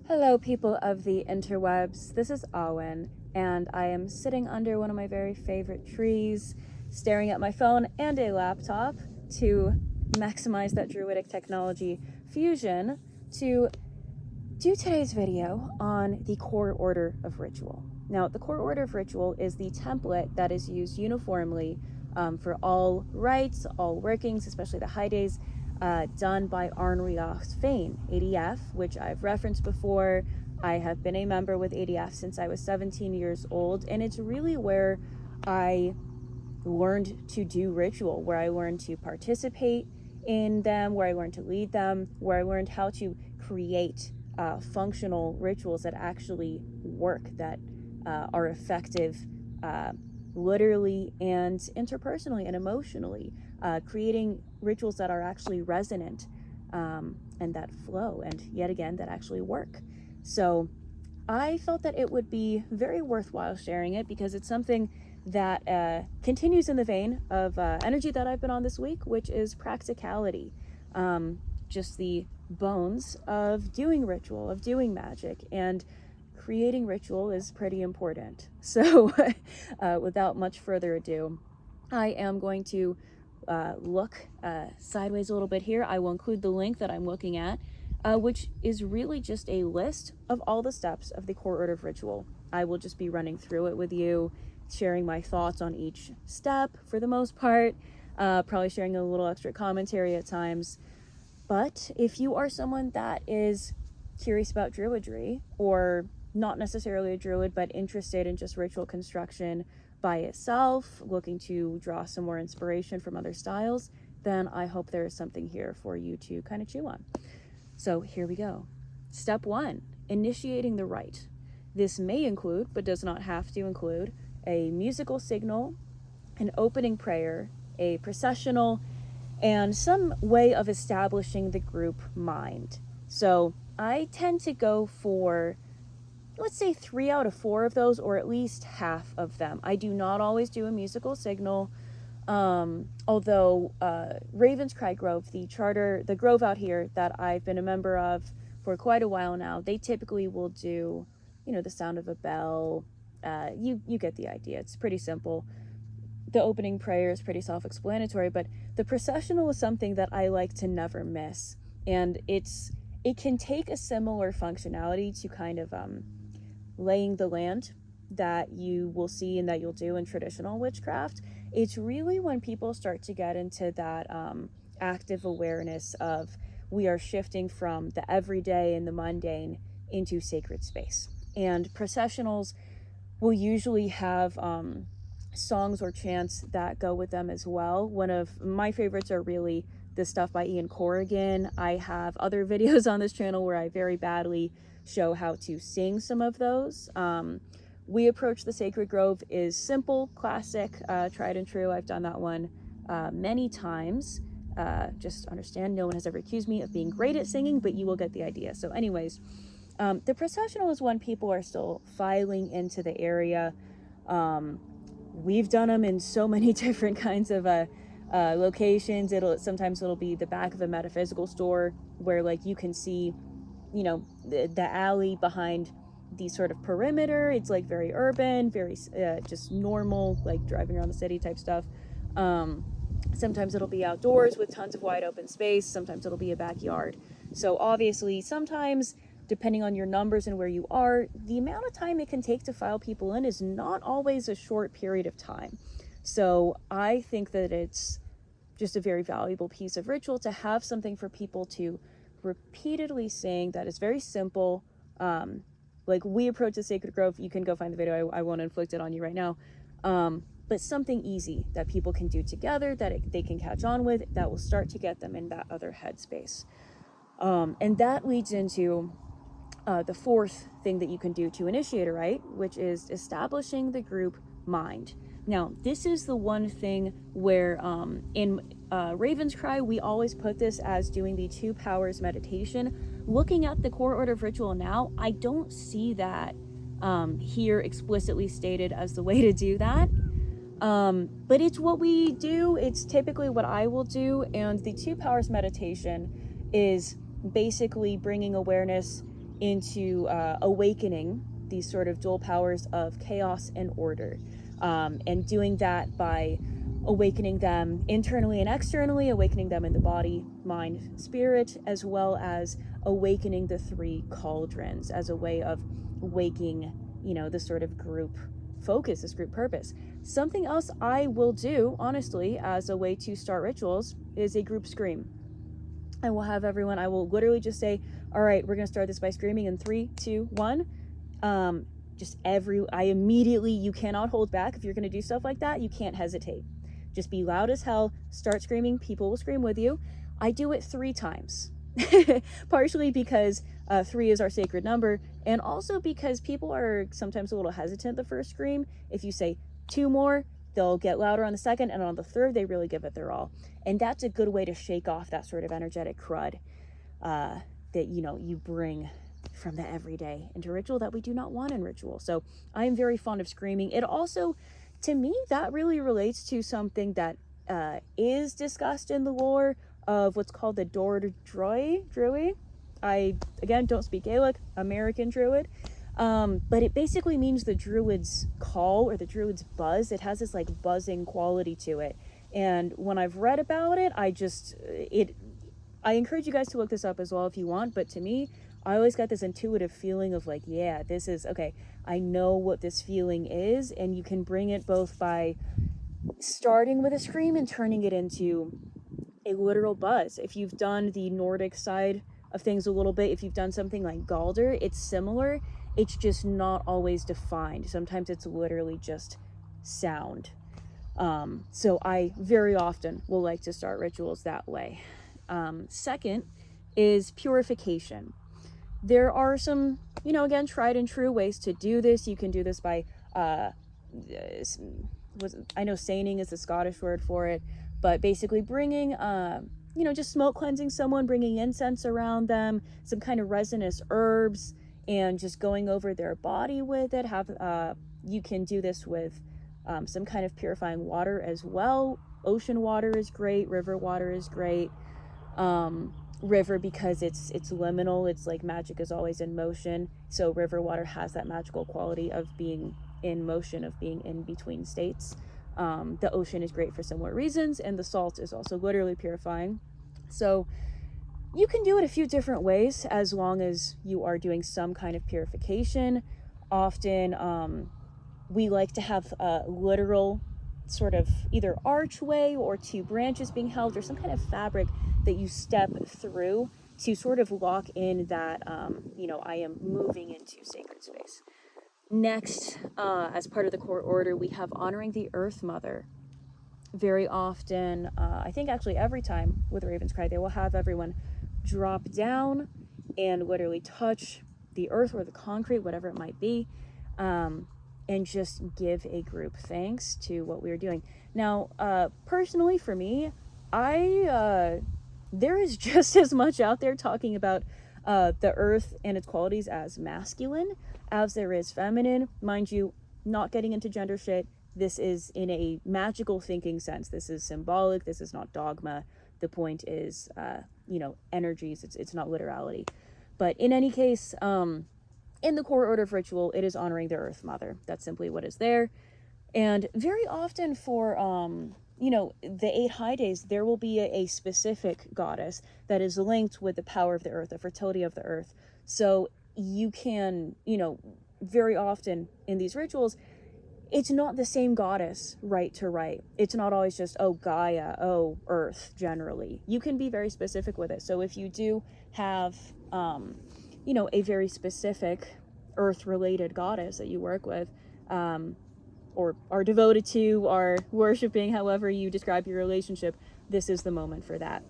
Hello, people of the interwebs. This is Awen, and I am sitting under one of my very favorite trees, staring at my phone and a laptop to maximize that Druidic technology fusion to do today's video on the core order of ritual. Now, the core order of ritual is the template that is used uniformly for all rites, all workings, especially the high days, done by Arnriach's Fane, ADF, which I've referenced before. I have been a member with ADF since I was 17 years old, and it's really where I learned to do ritual, where I learned to participate in them, where I learned to lead them, where I learned how to create functional rituals that actually work, that are effective literally and interpersonally and emotionally, creating rituals that are actually resonant and that flow, and yet again, that actually work. So I felt that it would be very worthwhile sharing it because it's something that continues in the vein of energy that I've been on this week, which is practicality. Just the bones of doing ritual, of doing magic, and creating ritual is pretty important. So without much further ado, I am going to look sideways a little bit here. I will include the link that I'm looking at, which is really just a list of all the steps of the core order of ritual. I will just be running through it with you, sharing my thoughts on each step for the most part, probably sharing a little extra commentary at times. But if you are someone that is curious about Druidry, or not necessarily a Druid, but interested in just ritual construction by itself, looking to draw some more inspiration from other styles, then I hope there is something here for you to kind of chew on. So here we go. Step 1, initiating the rite. This may include, but does not have to include, a musical signal, an opening prayer, a processional, and some way of establishing the group mind. So I tend to go for, let's say, 3 out of 4 of those, or at least half of them. I do not always do a musical signal, although Raven's Cry Grove, the grove out here that I've been a member of for quite a while now, they typically will do, the sound of a bell. You get the idea. It's pretty simple. The opening prayer is pretty self-explanatory, but the processional is something that I like to never miss. And it can take a similar functionality to kind of laying the land that you will see and that you'll do in traditional witchcraft. It's really when people start to get into that active awareness of, we are shifting from the everyday and the mundane into sacred space. And processionals will usually have songs or chants that go with them as well. One of my favorites are really the stuff by Ian Corrigan. I have other videos on this channel where I very badly show how to sing some of those. We Approach the Sacred Grove is simple, classic, tried and true. I've done that one many times. Just understand, no one has ever accused me of being great at singing, but you will get the idea. So anyways, the processional is when people are still filing into the area. We've done them in so many different kinds of locations. Sometimes it'll be the back of a metaphysical store where, like, you can see, the alley behind the sort of perimeter. It's like very urban, very just normal, like driving around the city type stuff. Sometimes it'll be outdoors with tons of wide open space. Sometimes it'll be a backyard. So obviously, sometimes, depending on your numbers and where you are, the amount of time it can take to file people in is not always a short period of time. So I think that it's just a very valuable piece of ritual to have something for people to repeatedly sing that is very simple. Like We Approach the Sacred Grove, you can go find the video, I won't inflict it on you right now. But something easy that people can do together, that they can catch on with, that will start to get them in that other headspace. And that leads into the fourth thing that you can do to initiate a rite, which is establishing the group mind. Now, this is the one thing where in Raven's Cry, we always put this as doing the 2 powers meditation. Looking at the core order of ritual now, I don't see that here explicitly stated as the way to do that. But it's what we do. It's typically what I will do. And the 2 powers meditation is basically bringing awareness into awakening these sort of dual powers of chaos and order, and doing that by awakening them internally and externally, awakening them in the body, mind, spirit, as well as awakening the three cauldrons as a way of waking, the sort of group focus, this group purpose. Something else I will do, honestly, as a way to start rituals is a group scream. I will have everyone, I will literally just say, all right, we're going to start this by screaming in 3, 2, 1. You cannot hold back. If you're going to do stuff like that, you can't hesitate. Just be loud as hell, start screaming, people will scream with you. I do it 3 times, partially because 3 is our sacred number, and also because people are sometimes a little hesitant the first scream. If you say 2 more, they'll get louder on the second, and on the third, they really give it their all. And that's a good way to shake off that sort of energetic crud that, you bring from the everyday into ritual that we do not want in ritual. So I'm very fond of screaming. It also, to me, that really relates to something that is discussed in the lore of what's called the Druidry. I, again, don't speak Gaelic, American Druid. But it basically means the Druid's call or the Druid's buzz. It has this like buzzing quality to it. And when I've read about it, I encourage you guys to look this up as well if you want. But to me, I always got this intuitive feeling of like, yeah, this is, okay, I know what this feeling is. And you can bring it both by starting with a scream and turning it into a literal buzz. If you've done the Nordic side of things a little bit, if you've done something like Galder, it's similar. It's just not always defined. Sometimes it's literally just sound. So I very often will like to start rituals that way. Second is purification. There are some, again, tried and true ways to do this. You can do this by, I know seining is the Scottish word for it, but basically bringing, just smoke cleansing someone, bringing incense around them, some kind of resinous herbs, and just going over their body with it. You can do this with some kind of purifying water as well. Ocean water is great. River water is great. River, because it's liminal. It's like magic is always in motion. So river water has that magical quality of being in motion, of being in between states. The ocean is great for similar reasons, and the salt is also literally purifying. So you can do it a few different ways as long as you are doing some kind of purification. Often we like to have a literal sort of either archway or 2 branches being held or some kind of fabric that you step through to sort of lock in that, I am moving into sacred space. Next, as part of the core order, we have honoring the Earth Mother. Very often, I think actually every time with Raven's Cry, they will have everyone drop down and literally touch the earth or the concrete, whatever it might be, and just give a group thanks to what we are doing. Now, personally for me, there is just as much out there talking about the earth and its qualities as masculine as there is feminine. Mind you, not getting into gender shit. This is in a magical thinking sense. This is symbolic. This is not dogma. The point is, energies. It's not literality. But in any case, in the core order of ritual, it is honoring the Earth Mother. That's simply what is there. And very often for, the 8 high days, there will be a specific goddess that is linked with the power of the earth, the fertility of the earth. So you can, very often in these rituals, it's not the same goddess right to right. It's not always just, oh, Gaia, oh, Earth, generally. You can be very specific with it. So if you do have, a very specific Earth-related goddess that you work with, or are devoted to, are worshiping, however you describe your relationship, this is the moment for that.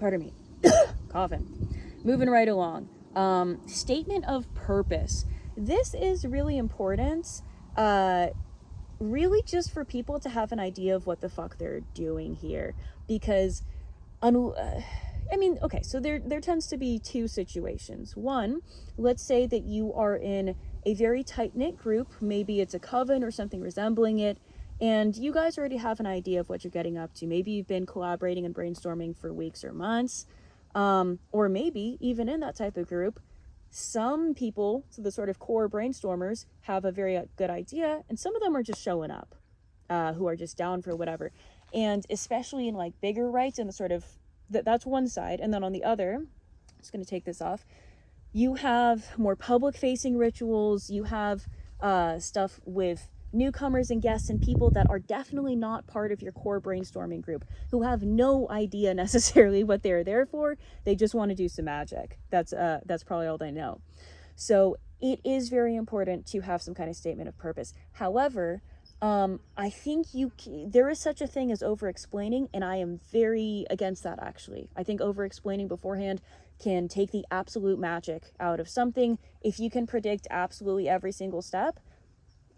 Pardon me. Coughing. Moving right along. Statement of purpose. This is really important. Really just for people to have an idea of what the fuck they're doing here, because so there tends to be 2 situations. One, let's say that you are in a very tight-knit group, maybe it's a coven or something resembling it, and you guys already have an idea of what you're getting up to. Maybe you've been collaborating and brainstorming for weeks or months, or maybe even in that type of group, some people, so the sort of core brainstormers, have a very good idea, and some of them are just showing up, who are just down for whatever. And especially in like bigger rites and the sort of, that's one side. And then on the other, I'm just going to take this off, you have more public facing rituals, you have stuff with newcomers and guests and people that are definitely not part of your core brainstorming group, who have no idea necessarily what they're there for. They just want to do some magic. That's probably all they know. So it is very important to have some kind of statement of purpose. However, I think there is such a thing as over-explaining, and I am very against that, actually. I think over-explaining beforehand can take the absolute magic out of something. If you can predict absolutely every single step,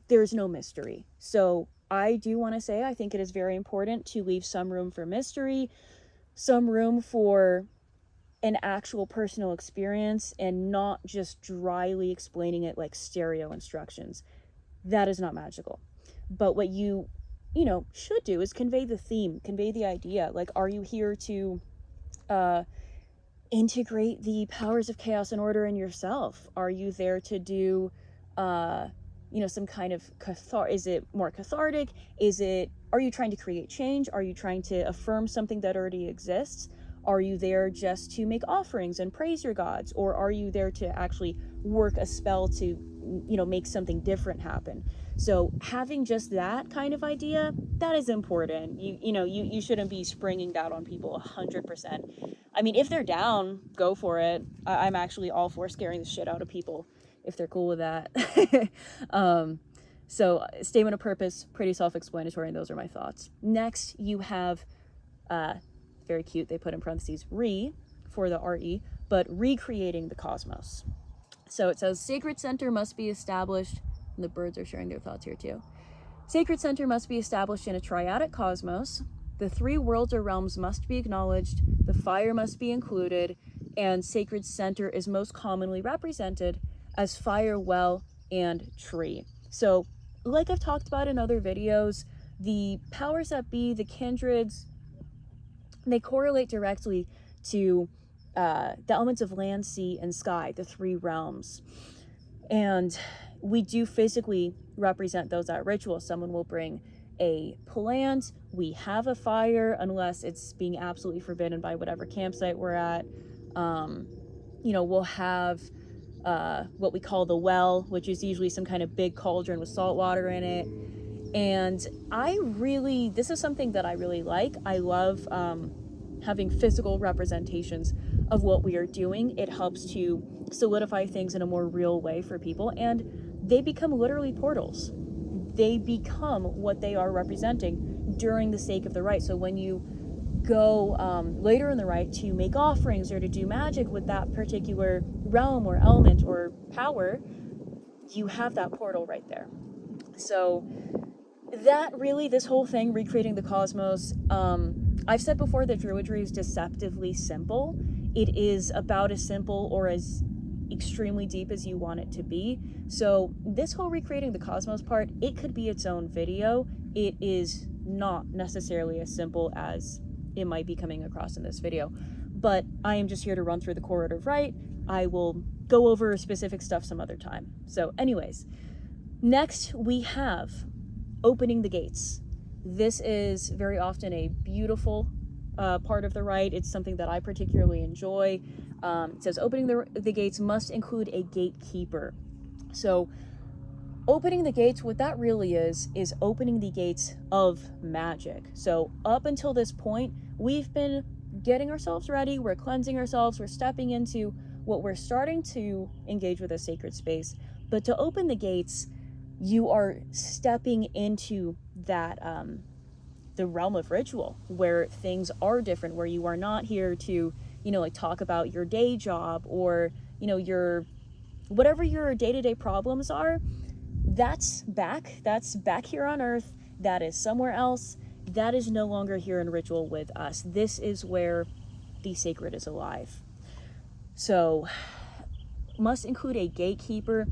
there's no mystery. So I do want to say, I think it is very important to leave some room for mystery, some room for an actual personal experience, and not just dryly explaining it like stereo instructions. That is not magical. But what you should do is convey the theme, convey the idea. Like, are you here to integrate the powers of chaos and order in yourself? Are you there to do some kind of is it more cathartic? Are you trying to create change? Are you trying to affirm something that already exists? Are you there just to make offerings and praise your gods? Or are you there to actually work a spell to, make something different happen? So having just that kind of idea, that is important. You shouldn't be springing that on people 100%. I mean, if they're down, go for it. I'm actually all for scaring the shit out of people if they're cool with that. So statement of purpose, pretty self-explanatory, and those are my thoughts. Next, you have, very cute, they put in parentheses, for the RE, but recreating the cosmos. So it says, sacred center must be established, and the birds are sharing their thoughts here too. Sacred center must be established in a triadic cosmos. The 3 worlds or realms must be acknowledged. The fire must be included, and sacred center is most commonly represented as fire, well, and tree. So, like I've talked about in other videos, the powers that be, the kindreds, they correlate directly to the elements of land, sea, and sky, the 3 realms. And we do physically represent those at ritual. Someone will bring a plant, we have a fire, unless it's being absolutely forbidden by whatever campsite we're at. We'll have what we call the well, which is usually some kind of big cauldron with salt water in it. And this is something that I really like. I love having physical representations of what we are doing. It helps to solidify things in a more real way for people, and they become literally portals. They become what they are representing during the sake of the rite. So when you go later in the rite to make offerings or to do magic with that particular realm or element or power, you have that portal right there. So that really, this whole thing, recreating the cosmos, I've said before that Druidry is deceptively simple. It is about as simple or as extremely deep as you want it to be. So this whole recreating the cosmos part, it could be its own video. It is not necessarily as simple as it might be coming across in this video. But I am just here to run through the core order of rite. I will go over specific stuff some other time. So anyways, next we have opening the gates. This is very often a beautiful part of the rite. It's something that I particularly enjoy. It says opening the gates must include a gatekeeper. So opening the gates, what that really is opening the gates of magic. So up until this point, we've been getting ourselves ready, we're cleansing ourselves, we're stepping into what we're starting to engage with as sacred space. But to open the gates, you are stepping into that the realm of ritual, where things are different, where you are not here to talk about your day job or your whatever your day-to-day problems are. That's back here on earth. That is somewhere else. That is no longer here in ritual with us. This is where the sacred is alive. So must include a gatekeeper.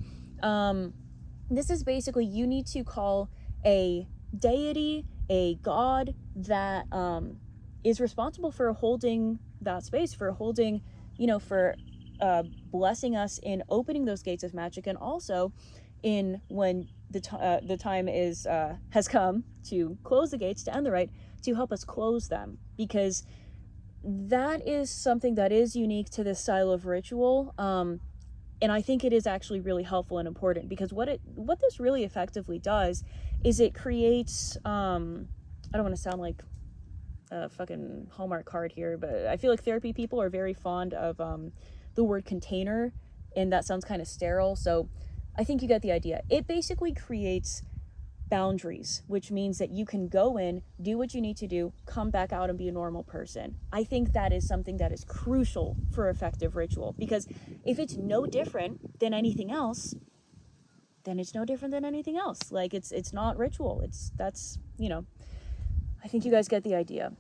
This is basically, you need to call a deity, a god that is responsible for holding that space, for holding, for blessing us in opening those gates of magic, and also in when the time is has come to close the gates, to end the rite, to help us close them, because that is something that is unique to this style of ritual. And I think it is actually really helpful and important, because what this really effectively does is it creates, I don't want to sound like a fucking Hallmark card here, but I feel like therapy people are very fond of the word container, and that sounds kind of sterile. So I think you get the idea. It basically creates boundaries, which means that you can go in, do what you need to do, come back out and be a normal person. I think that is something that is crucial for effective ritual, because if it's no different than anything else, then it's no different than anything else. Like, it's not ritual. That's, you know, I think you guys get the idea.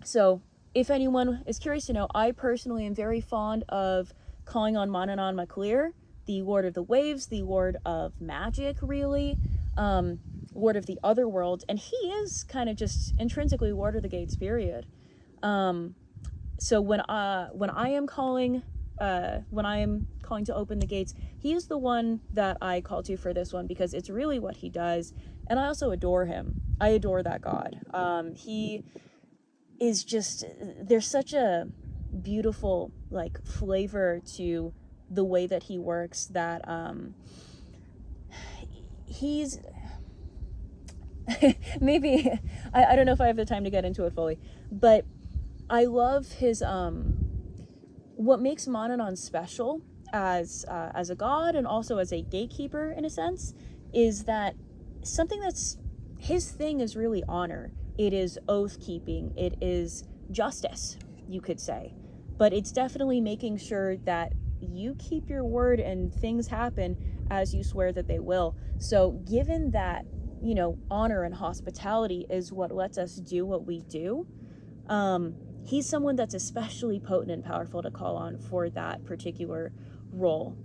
So if anyone is curious to know, I personally am very fond of calling on Manannán Mac Lir, the Lord of the Waves, the Lord of Magic, really, Lord of the Otherworld, and he is kind of just intrinsically Lord of the Gates, period. So when I am calling to open the gates, he is the one that I call to for this one, because it's really what he does, and I also adore him. I adore that god. He is just, there's such a beautiful like flavor to the way that he works, that he's maybe I don't know if I have the time to get into it fully, but I love his what makes Manannán special as a god, and also as a gatekeeper in a sense, is that something that's his thing is really honor. It is oath keeping. It is justice, you could say, but it's definitely making sure that you keep your word and things happen as you swear that they will. So given that, you know, honor and hospitality is what lets us do what we do, he's someone that's especially potent and powerful to call on for that particular role.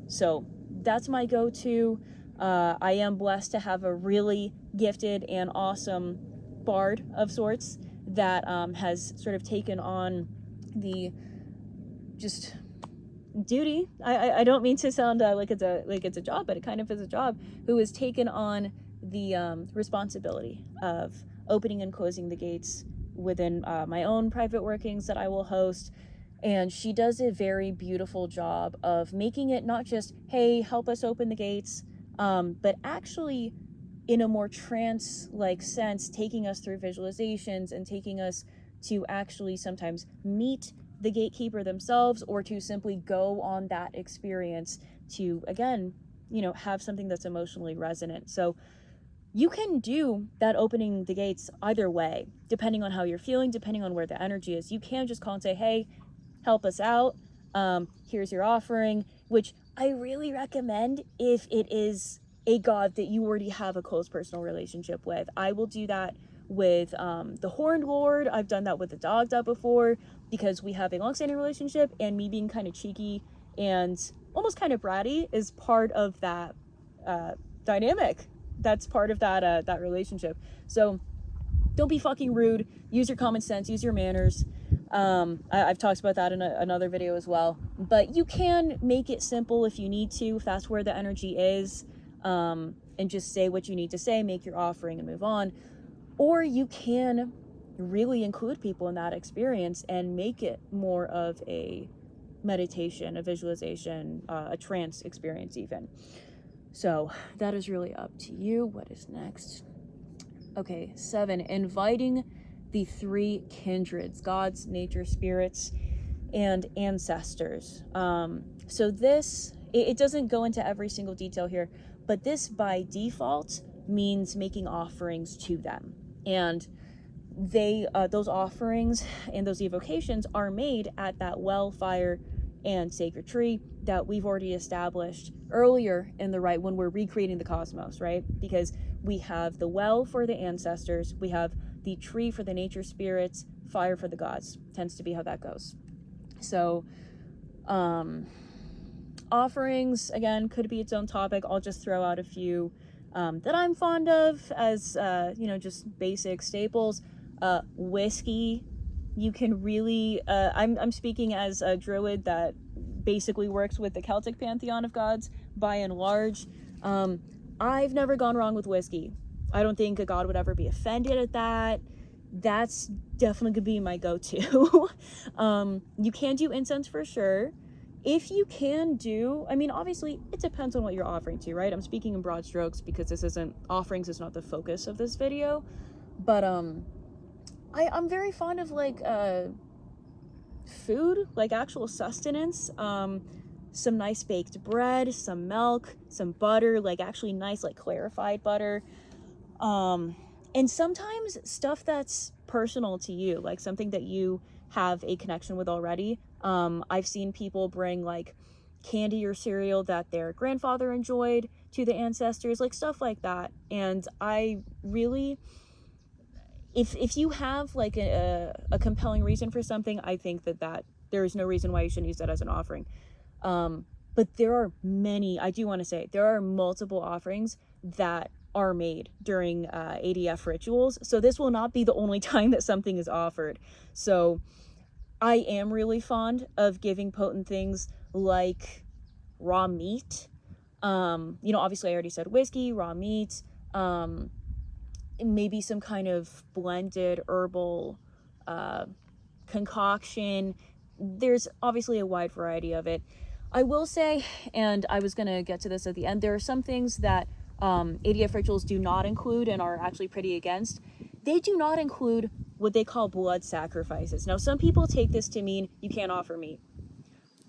So that's my go-to. I am blessed to have a really gifted and awesome bard of sorts that has sort of taken on the just duty. I don't mean to sound like it's a job, but it kind of is a job. Who has taken on the responsibility of opening and closing the gates within my own private workings that I will host. And she does a very beautiful job of making it not just, hey, help us open the gates, but actually in a more trance-like sense, taking us through visualizations and taking us to actually sometimes meet the gatekeeper themselves, or to simply go on that experience to, again, you know, have something that's emotionally resonant. So you can do that opening the gates either way, depending on how you're feeling, depending on where the energy is. You can just call and say, hey, help us out. Here's your offering, which I really recommend if it is a god that you already have a close personal relationship with. I will do that with the Horned Lord. I've done that with the Dogda before, because we have a long-standing relationship, and me being kind of cheeky and almost kind of bratty is part of that dynamic. That's part of that relationship. So don't be fucking rude. Use your common sense. Use your manners. I've talked about that in another video as well. But you can make it simple if you need to, if that's where the energy is, and just say what you need to say, make your offering, and move on. Or you can really include people in that experience and make it more of a meditation, a visualization, a trance experience even. So that is really up to you. What is next? Okay, 7, inviting the 3 kindreds, gods, nature, spirits, and ancestors. So this, it doesn't go into every single detail here, but this by default means making offerings to them. And they, those offerings and those evocations are made at that well, fire, and sacred tree that we've already established earlier in the rite when we're recreating the cosmos, right? Because we have the well for the ancestors, we have the tree for the nature spirits, fire for the gods. Tends to be how that goes. So offerings, again, could be its own topic. I'll just throw out a few that I'm fond of as just basic staples. Whiskey. You can really I'm speaking as a druid that basically works with the Celtic pantheon of gods by and large. I've never gone wrong with whiskey. I don't think a god would ever be offended at that. That's definitely gonna be my go-to. You can do incense for sure. If you can do, I mean, obviously it depends on what you're offering to, right? I'm speaking in broad strokes because offerings is not the focus of this video. But I'm very fond of like food, like actual sustenance. Some nice baked bread, some milk, some butter, like actually nice, like clarified butter. And sometimes stuff that's personal to you, like something that you have a connection with already. I've seen people bring like candy or cereal that their grandfather enjoyed to the ancestors, like stuff like that. And I really, if you have like a compelling reason for something, I think that there is no reason why you shouldn't use that as an offering. But there are many, I do want to say, there are multiple offerings that are made during ADF rituals. So this will not be the only time that something is offered. So I am really fond of giving potent things like raw meat. Obviously I already said whiskey, raw meat, maybe some kind of blended herbal concoction. There's obviously a wide variety of it. I will say, and I was going to get to this at the end, there are some things that ADF rituals do not include and are actually pretty against. They do not include what they call blood sacrifices. Now, some people take this to mean you can't offer meat.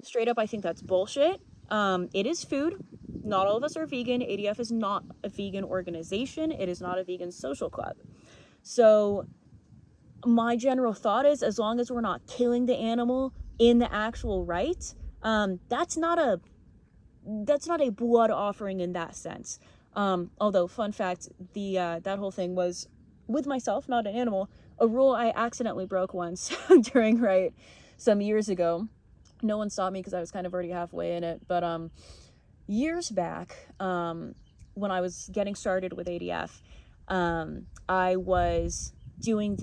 Straight up, I think that's bullshit. It is food. Not all of us are vegan. ADF is not a vegan organization. It is not a vegan social club. So my general thought is, as long as we're not killing the animal in the actual rite, that's not a blood offering in that sense. Although, fun fact, that whole thing was with myself, not an animal, a rule I accidentally broke once during rite some years ago. No one stopped me because I was kind of already halfway in it. But years back, when I was getting started with ADF, I was doing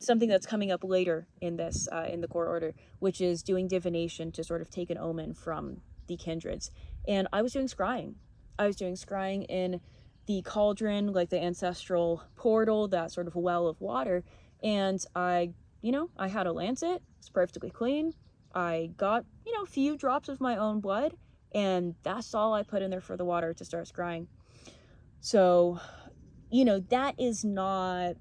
something that's coming up later in this, in the core order, which is doing divination to sort of take an omen from the kindreds. And I was doing scrying. I was doing scrying in the cauldron, like the ancestral portal, that sort of well of water. And I had a lancet. It's perfectly clean. I got, a few drops of my own blood, and that's all I put in there for the water to start scrying. So, that is not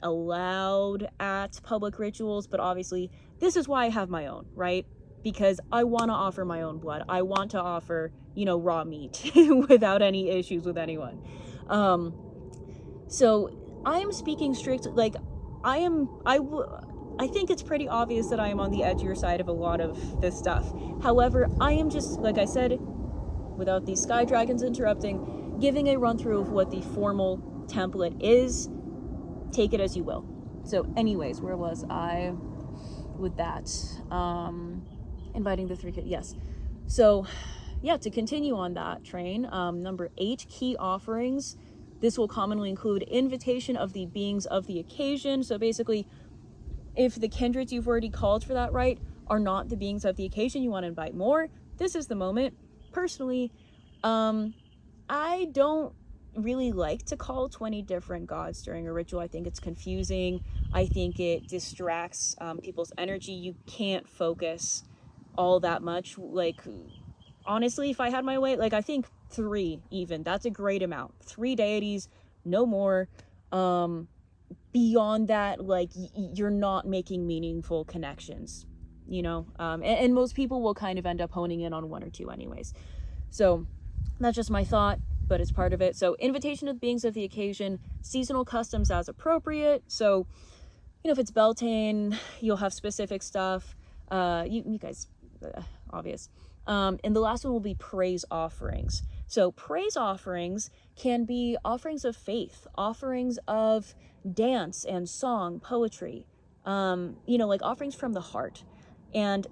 allowed at public rituals, but obviously this is why I have my own, right? Because I want to offer my own blood. I want to offer, raw meat without any issues with anyone. So I am speaking strictly, like I think it's pretty obvious that I am on the edgier side of a lot of this stuff. However, I am just, like I said, without these sky dragons interrupting, giving a run through of what the formal template is. Take it as you will. So anyways, where was I with that? Inviting the 3 kids. Yes. So yeah, to continue on that train, number 8, key offerings. This will commonly include invitation of the beings of the occasion. So basically, if the kindreds you've already called for that rite are not the beings of the occasion, you want to invite more, this is the moment. Personally, I don't really like to call 20 different gods during a ritual. I think it's confusing. I think it distracts people's energy. You can't focus all that much. Like, honestly, if I had my way, like, I think 3 even, that's a great amount. 3 deities, no more. Beyond that, like, you're not making meaningful connections, and most people will kind of end up honing in on 1 or 2 anyways. So that's just my thought, but it's part of it. So invitation of beings of the occasion, seasonal customs as appropriate. So, if it's Beltane, you'll have specific stuff. You guys, obvious. And the last one will be praise offerings. So praise offerings can be offerings of faith, offerings of dance and song, poetry, like offerings from the heart. And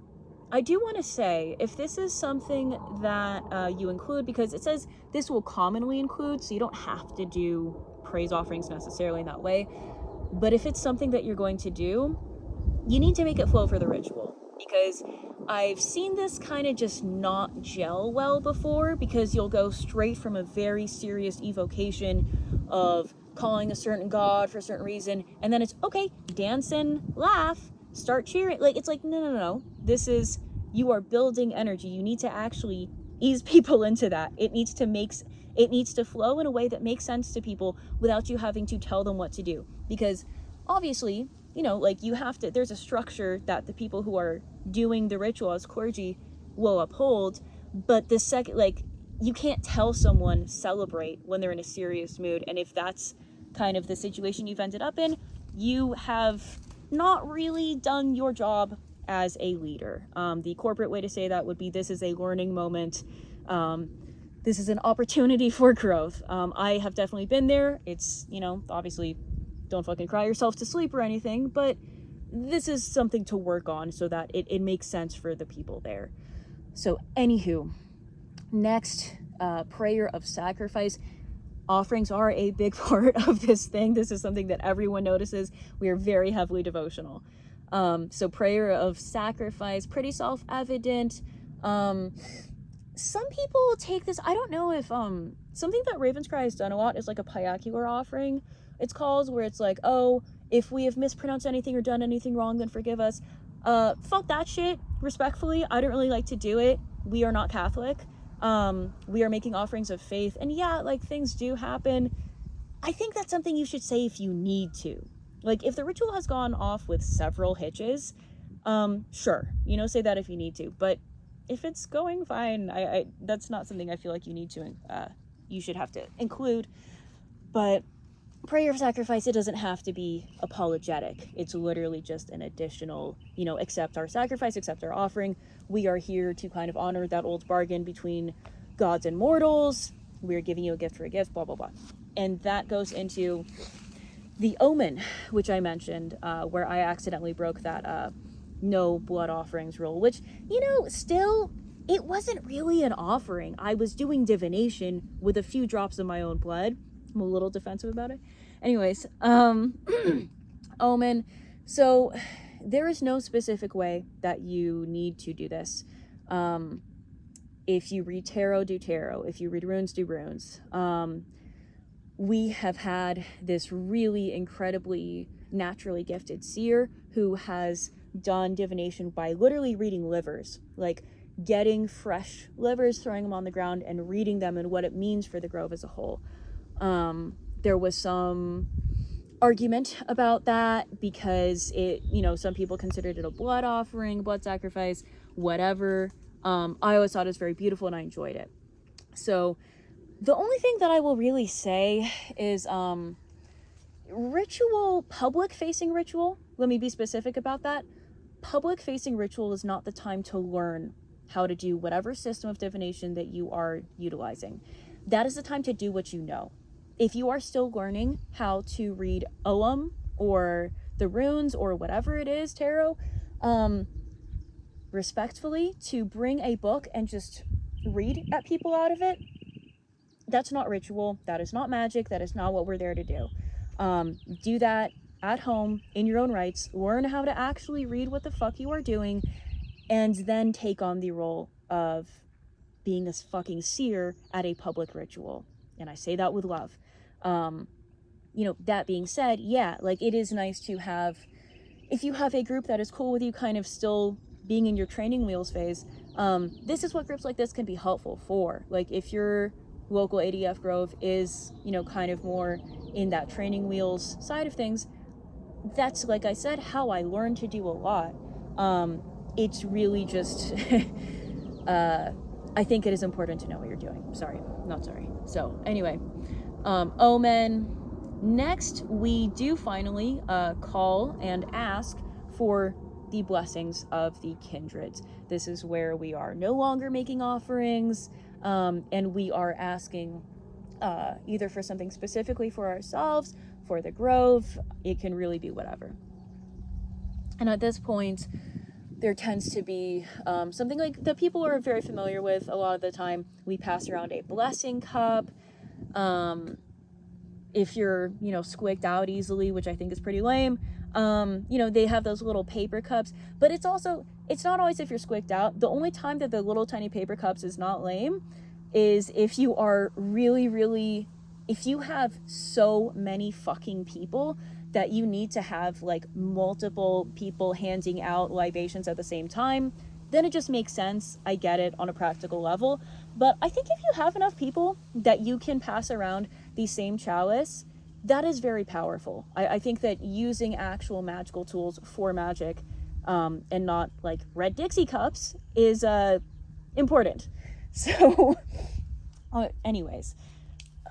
I do want to say, if this is something that you include, because it says this will commonly include, so you don't have to do praise offerings necessarily in that way, but if it's something that you're going to do, you need to make it flow for the ritual. Because I've seen this kind of just not gel well before, because you'll go straight from a very serious evocation of calling a certain god for a certain reason, and then it's, okay, dancing, laugh, start cheering. Like, it's like, no. This is, you are building energy. You need to actually ease people into that. It needs to flow in a way that makes sense to people without you having to tell them what to do. Because obviously, like, you have to, there's a structure that the people who are doing the ritual as clergy will uphold, but the second, like, you can't tell someone celebrate when they're in a serious mood. And if that's kind of the situation you've ended up in, you have not really done your job as a leader. The corporate way to say that would be, this is a learning moment. This is an opportunity for growth. I have definitely been there. It's, obviously, don't fucking cry yourself to sleep or anything, but this is something to work on so that it makes sense for the people there. So anywho, next, prayer of sacrifice. Offerings are a big part of this thing. This is something that everyone notices. We are very heavily devotional. So prayer of sacrifice, pretty self-evident. Some people take this, I don't know if, something that Ravenscry has done a lot is like a piacular offering, it's called, where it's like, oh, if we have mispronounced anything or done anything wrong, then forgive us. Fuck that shit, respectfully. I don't really like to do it. We are not Catholic. We are making offerings of faith, and yeah, like, things do happen. I think that's something you should say if you need to. Like, if the ritual has gone off with several hitches, sure, say that if you need to. But if it's going fine, I that's not something I feel like you need to, you should have to include. But prayer of sacrifice, it doesn't have to be apologetic. It's literally just an additional, accept our sacrifice, accept our offering. We are here to kind of honor that old bargain between gods and mortals. We're giving you a gift for a gift, blah, blah, blah. And that goes into the omen, which I mentioned, where I accidentally broke that no blood offerings rule, which, still, it wasn't really an offering. I was doing divination with a few drops of my own blood. I'm a little defensive about it. Anyways, omen. So there is no specific way that you need to do this. If you read tarot, do tarot. If you read runes, do runes. We have had this really incredibly naturally gifted seer who has done divination by literally reading livers, like getting fresh livers, throwing them on the ground and reading them and what it means for the grove as a whole. There was some argument about that because it, some people considered it a blood offering, blood sacrifice, whatever. I always thought it was very beautiful and I enjoyed it. So the only thing that I will really say is, ritual, public facing ritual, let me be specific about that. Public facing ritual is not the time to learn how to do whatever system of divination that you are utilizing. That is the time to do what you know. If you are still learning how to read Ogham or the runes or whatever it is, tarot, respectfully, to bring a book and just read at people out of it, that's not ritual. That is not magic. That is not what we're there to do. Do that at home in your own rights. Learn how to actually read what the fuck you are doing, and then take on the role of being a fucking seer at a public ritual. And I say that with love. That being said, yeah, like, it is nice to have, if you have a group that is cool with you kind of still being in your training wheels phase, this is what groups like this can be helpful for. Like, if your local ADF grove is, kind of more in that training wheels side of things, that's, like I said, how I learned to do a lot. It's really just, I think it is important to know what you're doing. So anyway, omen. Next, we do finally call and ask for the blessings of the kindreds. This is where we are no longer making offerings, and we are asking either for something specifically for ourselves, for the grove. It can really be whatever. And at this point, there tends to be something like that people are very familiar with a lot of the time. We pass around a blessing cup. If you're, squigged out easily, which I think is pretty lame, they have those little paper cups. But it's also, it's not always if you're squicked out. The only time that the little tiny paper cups is not lame is if you are really, if you have so many fucking people that you need to have like multiple people handing out libations at the same time, then it just makes sense. I get it on a practical level. But I think if you have enough people that you can pass around the same chalice, that is very powerful. I think that using actual magical tools for magic, and not like red Dixie cups, is important. So anyways,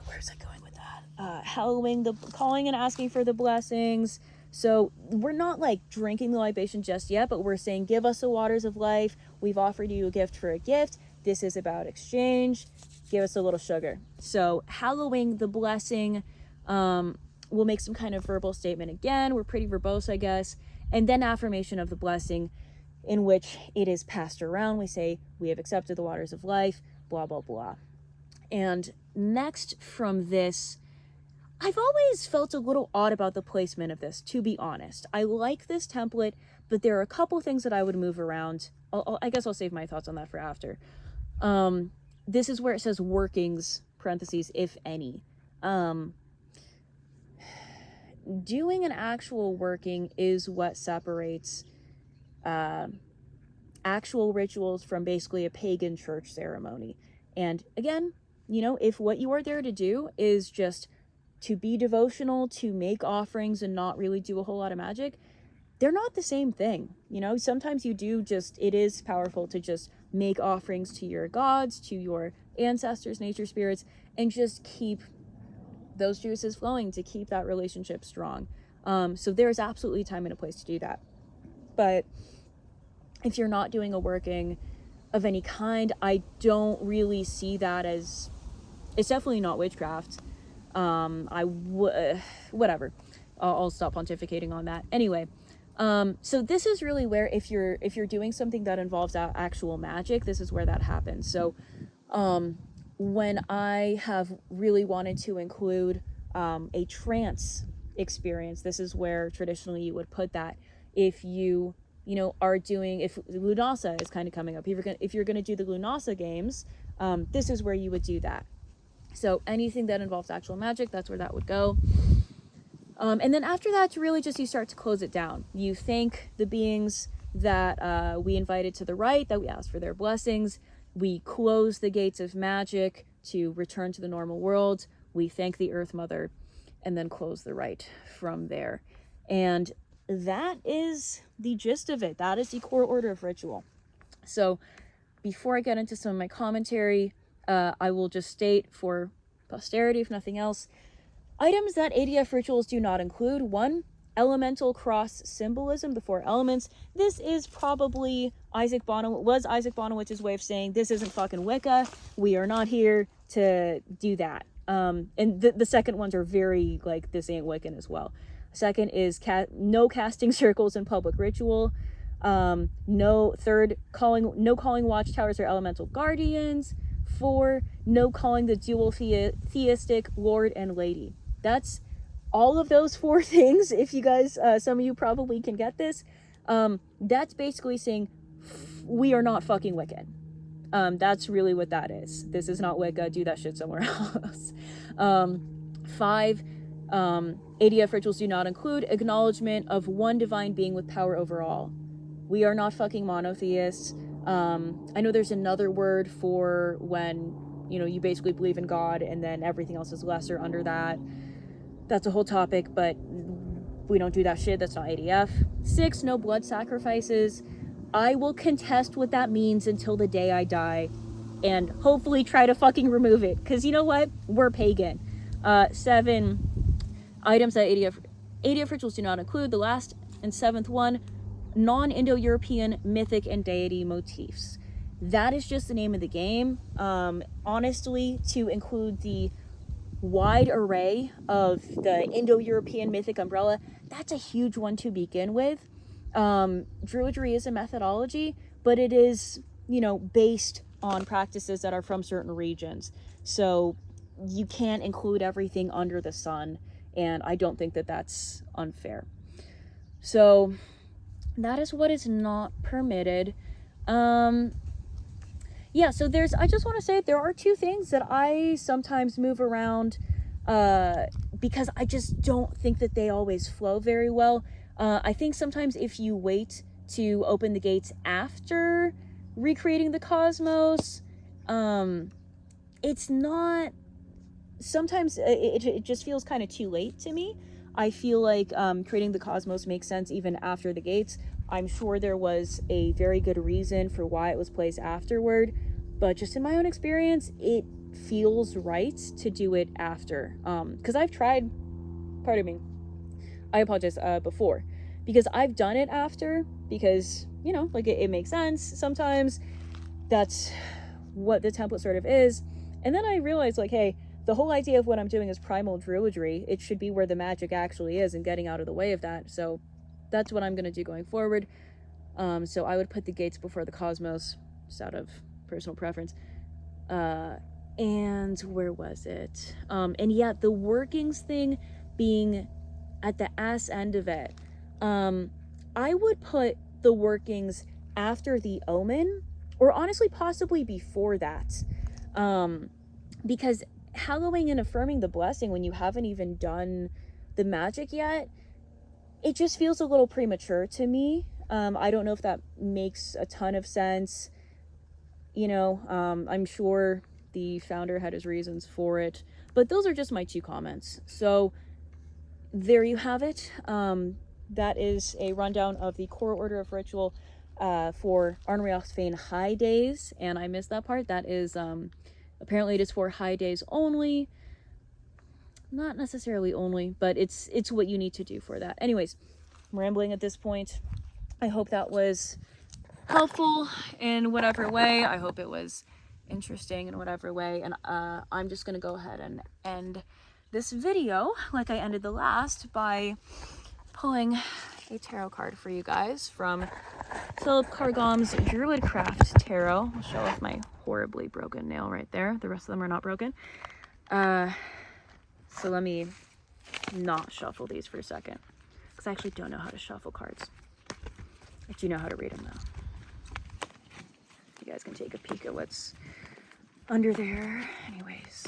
where's I going with that? Hallowing, the calling and asking for the blessings. So we're not like drinking the libation just yet, but we're saying, give us the waters of life. We've offered you a gift for a gift. This is about exchange. Give us a little sugar. So hallowing, the blessing, we'll make some kind of verbal statement again. We're pretty verbose, I guess. And then affirmation of the blessing, in which it is passed around. We say, we have accepted the waters of life, blah, blah, blah. And next from this, I've always felt a little odd about the placement of this, to be honest. I like this template, but there are a couple things that I would move around. I guess I'll save my thoughts on that for after. This is where it says workings, parentheses, if any. Doing an actual working is what separates actual rituals from basically a pagan church ceremony. And again, if what you are there to do is just to be devotional, to make offerings and not really do a whole lot of magic, they're not the same thing. Sometimes you do it is powerful to just make offerings to your gods, to your ancestors, nature spirits, and just keep those juices flowing, to keep that relationship strong. So there's absolutely time and a place to do that. But if you're not doing a working of any kind, I don't really see that as, it's definitely not witchcraft. Whatever. I'll stop pontificating on that. Anyway, so this is really where if you're doing something that involves actual magic, this is where that happens. So, when I have really wanted to include a trance experience, this is where traditionally you would put that. If you are doing, if Lunasa is kind of coming up, if you're gonna do the Lunasa games, this is where you would do that. So anything that involves actual magic, that's where that would go. And then after that, you start to close it down. You thank the beings that we invited to the rite, that we asked for their blessings. We close the gates of magic to return to the normal world. We thank the Earth Mother, and then close the rite from there. And that is the gist of it. That is the core order of ritual. So before I get into some of my commentary, I will just state for posterity, if nothing else, items that ADF rituals do not include. 1, elemental cross symbolism, the 4 elements. This is probably Isaac Bonowicz's way of saying, this isn't fucking Wicca. We are not here to do that. And the second ones are very, like, this ain't Wiccan as well. Second is no casting circles in public ritual. No calling watchtowers or elemental guardians. 4, no calling the dual theistic Lord and Lady. That's all of those 4 things. If you guys, some of you probably can get this. That's basically saying we are not fucking Wiccan. That's really what that is. This is not Wicca. Do that shit somewhere else. 5, ADF rituals do not include acknowledgement of one divine being with power over all. We are not fucking monotheists. I know there's another word for when, you basically believe in God and then everything else is lesser under that. That's a whole topic, but we don't do that shit. That's not ADF. 6, no blood sacrifices. I will contest what that means until the day I die and hopefully try to fucking remove it. Because you know what? We're pagan. 7, items that ADF rituals do not include. The last and 7th one, non-Indo-European mythic and deity motifs. That is just the name of the game. Honestly, to include the wide array of the Indo-European mythic umbrella, that's a huge one to begin with. Druidry is a methodology, but it is, based on practices that are from certain regions. So you can't include everything under the sun, and I don't think that that's unfair. So that is what is not permitted. Yeah, so I just want to say there are two things that I sometimes move around because I just don't think that they always flow very well. I think sometimes if you wait to open the gates after recreating the cosmos, it's not, sometimes it just feels kind of too late to me. I feel like creating the cosmos makes sense even after the gates. I'm sure there was a very good reason for why it was placed afterward, but just in my own experience, it feels right to do it after. Because I've tried, pardon me, I apologize, before, because I've done it after, because, you know, like it makes sense. Sometimes that's what the template sort of is. And then I realized, like, hey, the whole idea of what I'm doing is primal druidry. It should be where the magic actually is and getting out of the way of that. So that's what I'm going to do going forward. So I would put the gates before the cosmos, just out of personal preference. And where was it? And yeah, the workings thing being at the ass end of it. I would put the workings after the omen, or honestly possibly before that. Because hallowing and affirming the blessing when you haven't even done the magic yet, it just feels a little premature to me. I don't know if that makes a ton of sense. You know, I'm sure the founder had his reasons for it, but those are just my two comments. So there you have it. That is a rundown of the core order of ritual for Arnriachsfane High Days, and I missed that part. That is apparently it is for high days only. Not necessarily only, but it's what you need to do for that. Anyways, I'm rambling at this point. I hope that was helpful in whatever way. I hope it was interesting in whatever way. And I'm just going to go ahead and end this video like I ended the last by pulling a tarot card for you guys from Philip Cargom's Druidcraft Tarot. I'll show off my horribly broken nail right there. The rest of them are not broken. So let me not shuffle these for a second, because I actually don't know how to shuffle cards. I do know how to read them though. You guys can take a peek at what's under there. Anyways.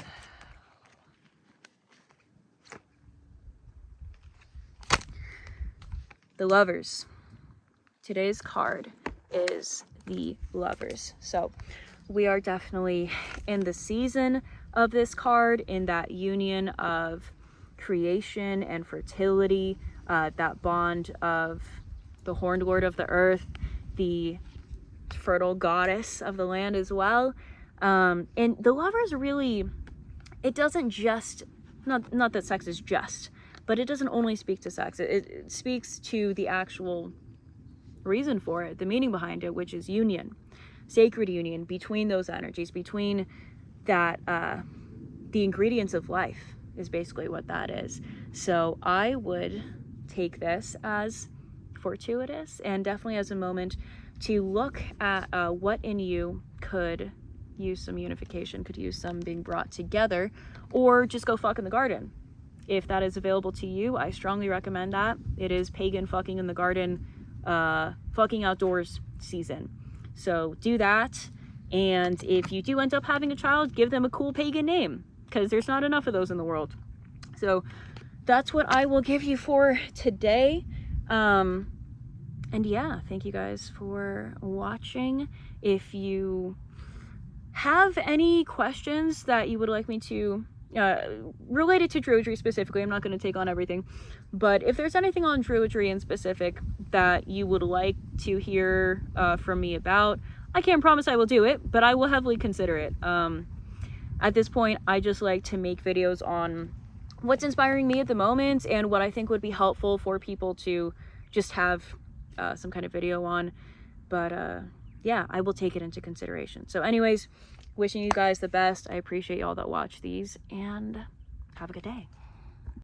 The Lovers. Today's card is the Lovers. So we are definitely in the season of this card, in that union of creation and fertility, that bond of the Horned Lord of the Earth, the fertile goddess of the land as well. And the Lovers really, it doesn't just, not that sex is just, but it doesn't only speak to sex. It speaks to the actual reason for it, the meaning behind it, which is union, sacred union between those energies, between that, the ingredients of life is basically what that is. So I would take this as fortuitous, and definitely as a moment to look at what in you could use some unification, could use some being brought together, or just go fuck in the garden. If that is available to you, I strongly recommend that. It is pagan fucking in the garden, fucking outdoors season. So do that. And if you do end up having a child, give them a cool pagan name, because there's not enough of those in the world. So that's what I will give you for today. And yeah, thank you guys for watching. If you have any questions that you would like me to related to Druidry specifically, I'm not going to take on everything, but if there's anything on Druidry in specific that you would like to hear from me about, I can't promise I will do it, but I will heavily consider it. At this point, I just like to make videos on what's inspiring me at the moment and what I think would be helpful for people to just have some kind of video on. But yeah, I will take it into consideration. So anyways, wishing you guys the best. I appreciate y'all that watch these, and have a good day.